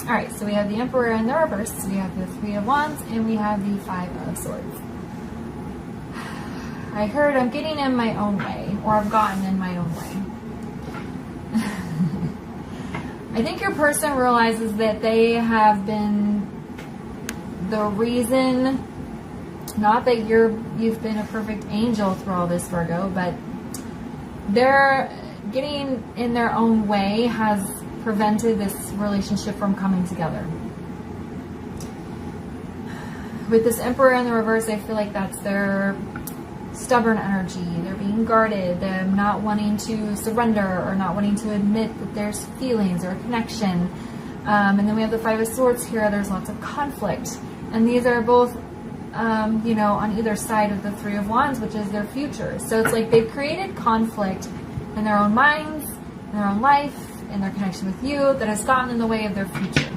All right, so we have the Emperor in the reverse. We have the Three of Wands, and we have the Five of Swords. I heard I'm getting in my own way, or I've gotten in my own way. I think your person realizes that they have been the reason, not that you've been a perfect angel through all this, Virgo, but they're getting in their own way has prevented this relationship from coming together. With this Emperor in the reverse, I feel like that's their stubborn energy. They're being guarded, them not wanting to surrender or not wanting to admit that there's feelings or a connection. And then we have the Five of Swords here. There's lots of conflict. And these are both, you know, on either side of the Three of Wands, which is their future. So it's like they've created conflict in their own minds, in their own life, in their connection with you, that has gotten in the way of their future.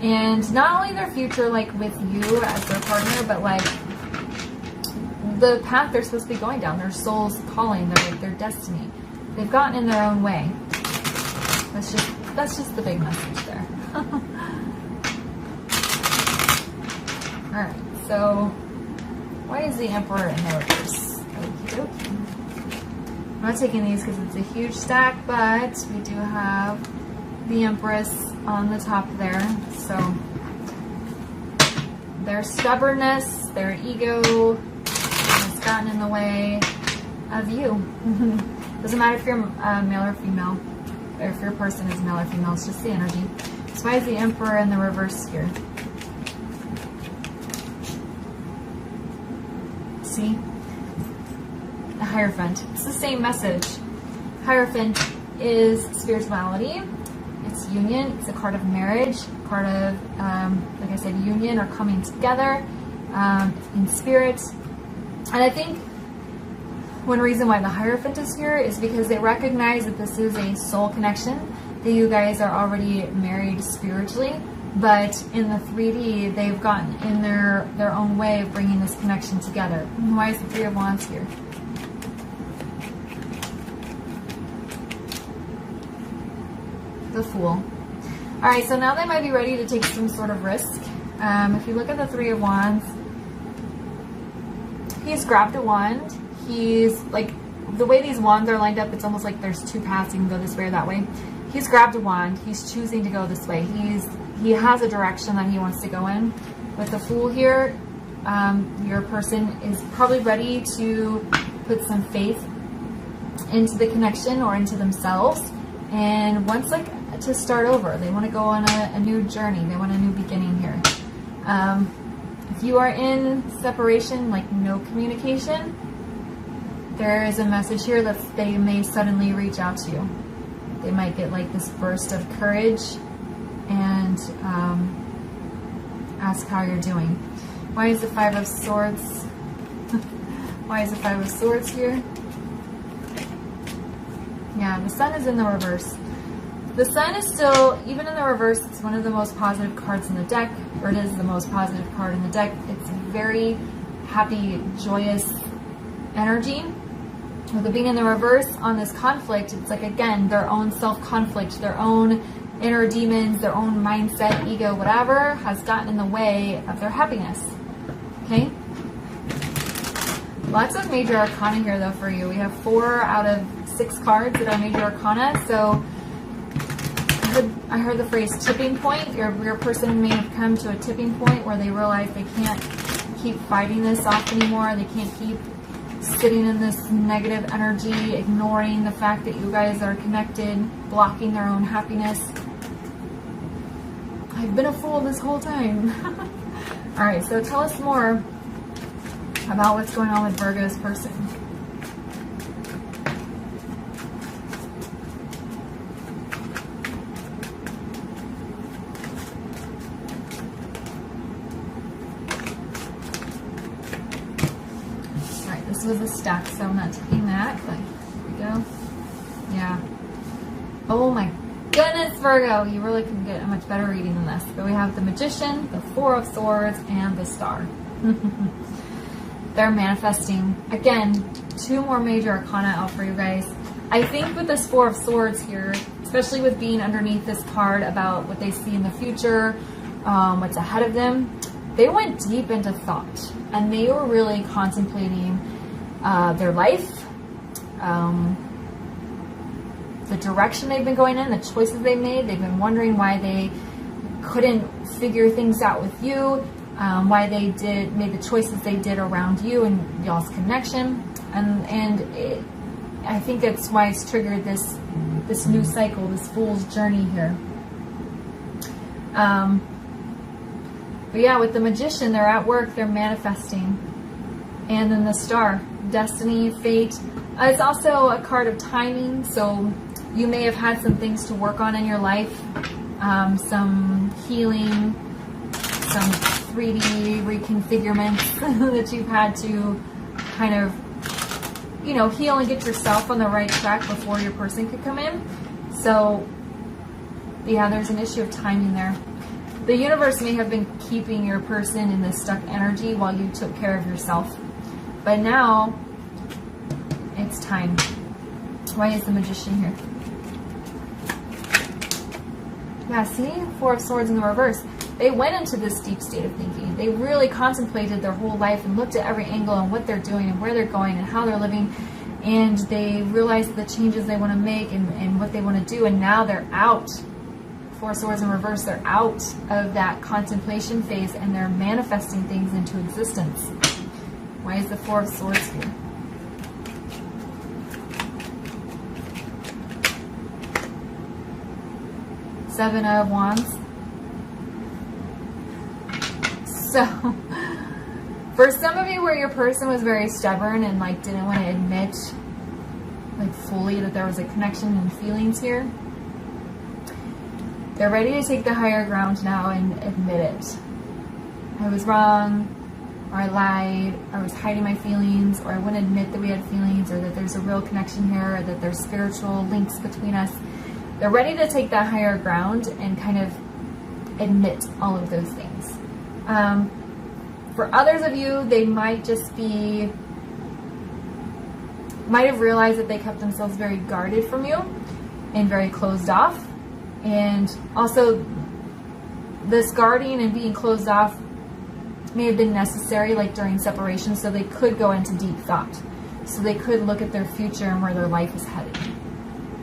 And not only their future, like with you as their partner, but like the path they're supposed to be going down, their soul's calling, their destiny. They've gotten in their own way. That's just the big message there. Alright, so why is the Emperor in the reverse? Okey-dokey. I'm not taking these because it's a huge stack, but we do have the Empress on the top there. So their stubbornness, their ego has gotten in the way of you. Doesn't matter if you're male or female, or if your person is male or female, it's just the energy. So why is the Emperor in the reverse here? See? The Hierophant. It's the same message. Hierophant is spirituality. It's union. It's a card of marriage, card of, like I said, union or coming together in spirit. And I think one reason why the Hierophant is here is because they recognize that this is a soul connection, that you guys are already married spiritually, but in the 3D, they've gotten in their own way of bringing this connection together. Why is the Three of Wands here? The Fool. Alright, so now they might be ready to take some sort of risk. If you look at the Three of Wands, he's grabbed a wand. He's like, the way these wands are lined up, it's almost like there's two paths. You can go this way or that way. He's grabbed a wand. He's choosing to go this way. He has a direction that he wants to go in. With the Fool here, your person is probably ready to put some faith into the connection or into themselves, and wants like to start over. They want to go on a new journey. They want a new beginning here. If you are in separation, like no communication, there is a message here that they may suddenly reach out to you. They might get like this burst of courage and ask how you're doing. Why is the Five of Swords? Why is the Five of Swords here? Yeah, the Sun is in the reverse. The Sun is still, even in the reverse, it's one of the most positive cards in the deck, or it is the most positive card in the deck. It's very happy, joyous energy. With it being in the reverse on this conflict, it's like, again, their own self-conflict, their own inner demons, their own mindset, ego, whatever, has gotten in the way of their happiness. Okay? Lots of major arcana here, though, for you. We have 4 out of 6 cards that are major arcana, so I heard the phrase tipping point. Your person may have come to a tipping point where they realize they can't keep fighting this off anymore. They can't keep sitting in this negative energy, ignoring the fact that you guys are connected, blocking their own happiness. I've been a fool this whole time. Alright, so tell us more about what's going on with Virgo's person. This was a stack, so I'm not taking that, but here we go. Yeah. Oh my goodness, Virgo, you really couldn't get a much better reading than this. But we have the Magician, the Four of Swords, and the Star. They're manifesting. Again, 2 more major arcana out for you guys. I think with this Four of Swords here, especially with being underneath this card about what they see in the future, what's ahead of them. They went deep into thought, and they were really contemplating their life, the direction they've been going in, the choices they made. They've been wondering why they couldn't figure things out with you, why they made the choices they did around you and y'all's connection, and I think that's why it's triggered this new cycle, this fool's journey here. But yeah, with the Magician, they're at work, they're manifesting. And then the Star, destiny, fate. It's also a card of timing, so you may have had some things to work on in your life, some healing, some 3D reconfigurements that you've had to kind of, you know, heal and get yourself on the right track before your person could come in. So yeah, there's an issue of timing there. The universe may have been keeping your person in this stuck energy while you took care of yourself. But now, it's time. Why is the Magician here? Yeah, see? Four of Swords in the reverse. They went into this deep state of thinking. They really contemplated their whole life and looked at every angle and what they're doing and where they're going and how they're living. And they realized the changes they want to make and what they want to do. And now they're out. Four of Swords in reverse, they're out of that contemplation phase and they're manifesting things into existence. Why is the Four of Swords here? Seven of Wands. So, for some of you where your person was very stubborn and like didn't want to admit like fully that there was a connection and feelings here, they're ready to take the higher ground now and admit it. I was wrong, or I lied, or I was hiding my feelings, or I wouldn't admit that we had feelings, or that there's a real connection here, or that there's spiritual links between us. They're ready to take that higher ground and kind of admit all of those things. For others of you, they might just be, might have realized that they kept themselves very guarded from you and very closed off. And also, this guarding and being closed off may have been necessary, like during separation, so they could go into deep thought. So they could look at their future and where their life is headed.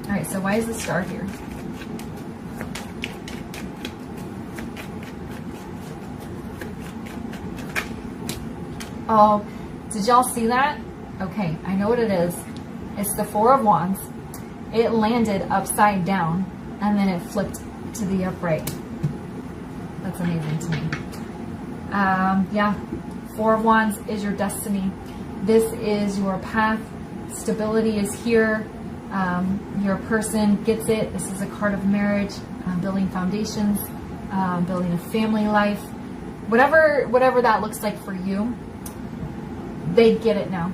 All right, so why is the Star here? Oh, did y'all see that? Okay, I know what it is. It's the Four of Wands. It landed upside down, and then it flipped to the upright. That's amazing to me. Yeah, Four of Wands is your destiny. This is your path. Stability is here. Your person gets it. This is a card of marriage, building foundations, building a family life. Whatever that looks like for you, they get it now.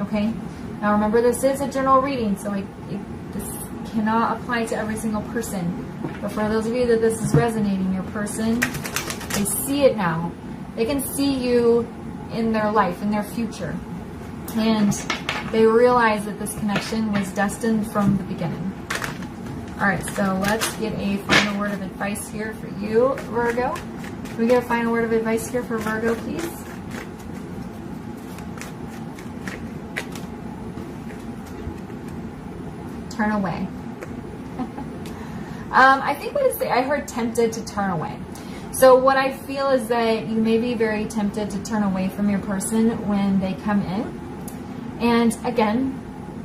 Okay? Now remember, this is a general reading, so this cannot apply to every single person. But for those of you that this is resonating, your person, they see it now. They can see you in their life, in their future. And they realize that this connection was destined from the beginning. Alright, so let's get a final word of advice here for you, Virgo. Can we get a final word of advice here for Virgo, please? Turn away. I think what is I heard tempted to turn away. So what I feel is that you may be very tempted to turn away from your person when they come in. And again,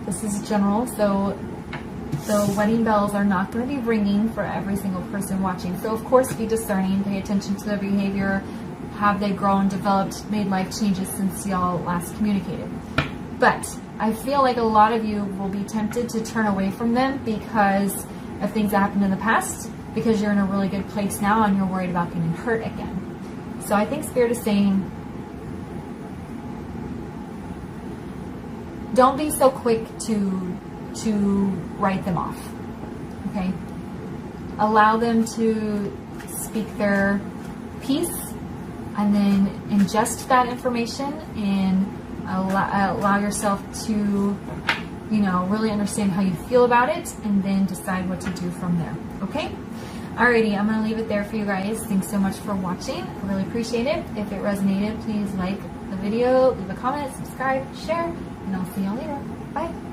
this is general, so the wedding bells are not going to be ringing for every single person watching. So of course, be discerning, pay attention to their behavior. Have they grown, developed, made life changes since y'all last communicated? But I feel like a lot of you will be tempted to turn away from them because of things that happened in the past, because you're in a really good place now and you're worried about getting hurt again. So I think Spirit is saying, don't be so quick to write them off, okay? Allow them to speak their piece and then ingest that information and allow yourself to you know, really understand how you feel about it, and then decide what to do from there. Okay? Alrighty, I'm going to leave it there for you guys. Thanks so much for watching. I really appreciate it. If it resonated, please like the video, leave a comment, subscribe, share, and I'll see y'all later. Bye.